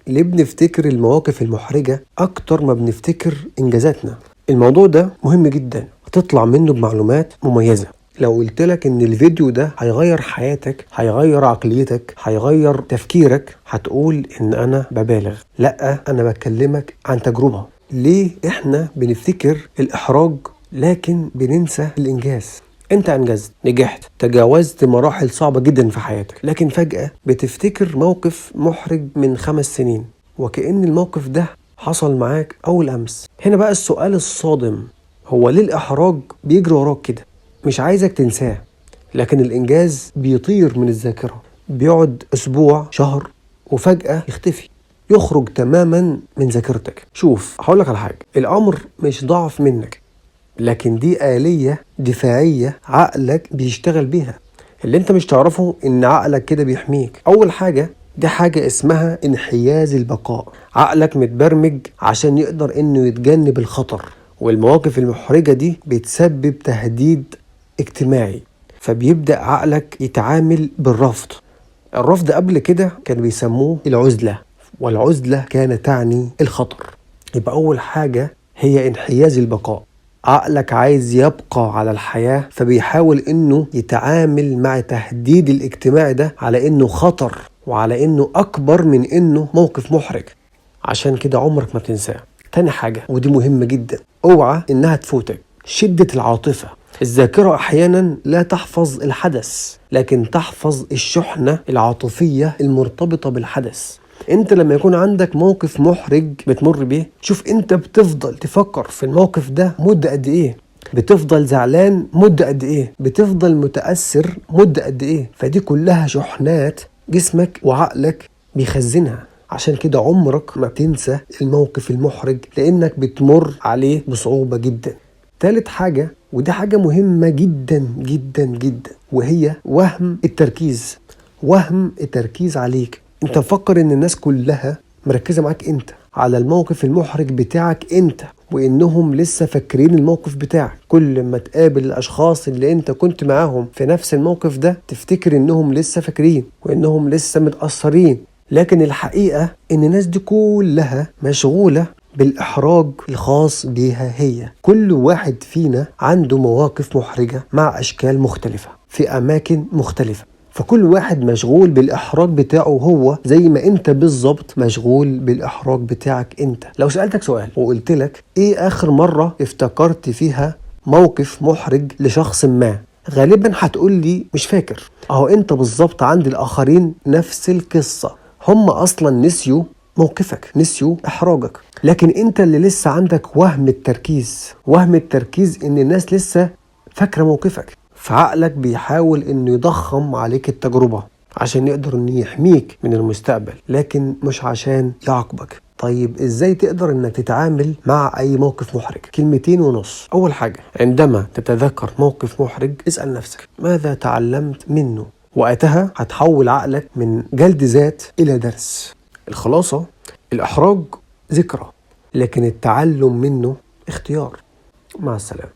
ليه بنفتكر المواقف المحرجة أكتر ما بنفتكر إنجازاتنا؟ الموضوع ده مهم جدا، هتطلع منه بمعلومات مميزة. لو قلتلك إن الفيديو ده هيغير حياتك، هيغير عقليتك، هيغير تفكيرك، هتقول إن أنا ببالغ. لأ، أنا بكلمك عن تجربة. ليه إحنا بنفتكر الإحراج لكن بننسى الإنجاز؟ انت انجزت، نجحت، تجاوزت مراحل صعبة جدا في حياتك، لكن فجأة بتفتكر موقف محرج من 5 سنين وكأن الموقف ده حصل معاك أول أمس. هنا بقى السؤال الصادم، هو ليه الإحراج بيجري وراك كده؟ مش عايزك تنساه، لكن الإنجاز بيطير من الذاكرة، بيقعد أسبوع، شهر، وفجأة يختفي، يخرج تماما من ذاكرتك. شوف، هقولك على حاجة، الأمر مش ضعف منك، لكن دي آلية دفاعية عقلك بيشتغل بيها. اللي انت مش تعرفه ان عقلك كده بيحميك. اول حاجة، دي حاجة اسمها انحياز البقاء. عقلك متبرمج عشان يقدر انه يتجنب الخطر، والمواقف المحرجة دي بتسبب تهديد اجتماعي، فبيبدأ عقلك يتعامل بالرفض. الرفض قبل كده كانوا بيسموه العزلة، والعزلة كانت تعني الخطر. يبقى أول حاجة هي انحياز البقاء. عقلك عايز يبقى على الحياة، فبيحاول انه يتعامل مع تهديد الاجتماعي ده على انه خطر، وعلى انه اكبر من انه موقف محرج. عشان كده عمرك ما بتنساه. تاني حاجة، ودي مهمة جدا، اوعى انها تفوتك، شدة العاطفة. الذاكرة احيانا لا تحفظ الحدث، لكن تحفظ الشحنة العاطفية المرتبطة بالحدث. انت لما يكون عندك موقف محرج بتمر بيه، شوف انت بتفضل تفكر في الموقف ده مدة قد ايه، بتفضل زعلان مدة قد ايه، بتفضل متأثر مدة قد ايه. فدي كلها شحنات جسمك وعقلك بيخزنها. عشان كده عمرك ما بتنسى الموقف المحرج، لانك بتمر عليه بصعوبة جدا. ثالث حاجة، ودي حاجة مهمة جدا جدا جدا، وهي وهم التركيز. وهم التركيز عليك. انت مفكر ان الناس كلها مركزة معاك انت على الموقف المحرج بتاعك انت، وانهم لسه فاكرين الموقف بتاعك. كل ما تقابل الاشخاص اللي انت كنت معاهم في نفس الموقف ده، تفتكر انهم لسه فاكرين وانهم لسه متأثرين. لكن الحقيقة ان الناس دي كلها مشغولة بالإحراج الخاص بيها هي. كل واحد فينا عنده مواقف محرجة مع أشكال مختلفة في أماكن مختلفة، فكل واحد مشغول بالإحراج بتاعه هو، زي ما انت بالظبط مشغول بالإحراج بتاعك انت. لو سألتك سؤال وقلت لك ايه آخر مرة افتكرت فيها موقف محرج لشخص ما، غالبا هتقول لي مش فاكر. اهو انت بالظبط عند الآخرين نفس القصة، هم أصلا نسيوا موقفك، نسيوا إحراجك، لكن انت اللي لسه عندك وهم التركيز. وهم التركيز ان الناس لسه فاكرة موقفك، فعقلك بيحاول انه يضخم عليك التجربة عشان يقدر انه يحميك من المستقبل، لكن مش عشان يعاقبك. طيب ازاي تقدر انك تتعامل مع اي موقف محرج؟ كلمتين ونص. اول حاجة، عندما تتذكر موقف محرج اسأل نفسك ماذا تعلمت منه؟ وقتها هتحول عقلك من جلد ذات الى درس. الخلاصة، الاحراج ذكرى، لكن التعلم منه اختيار. مع السلامة.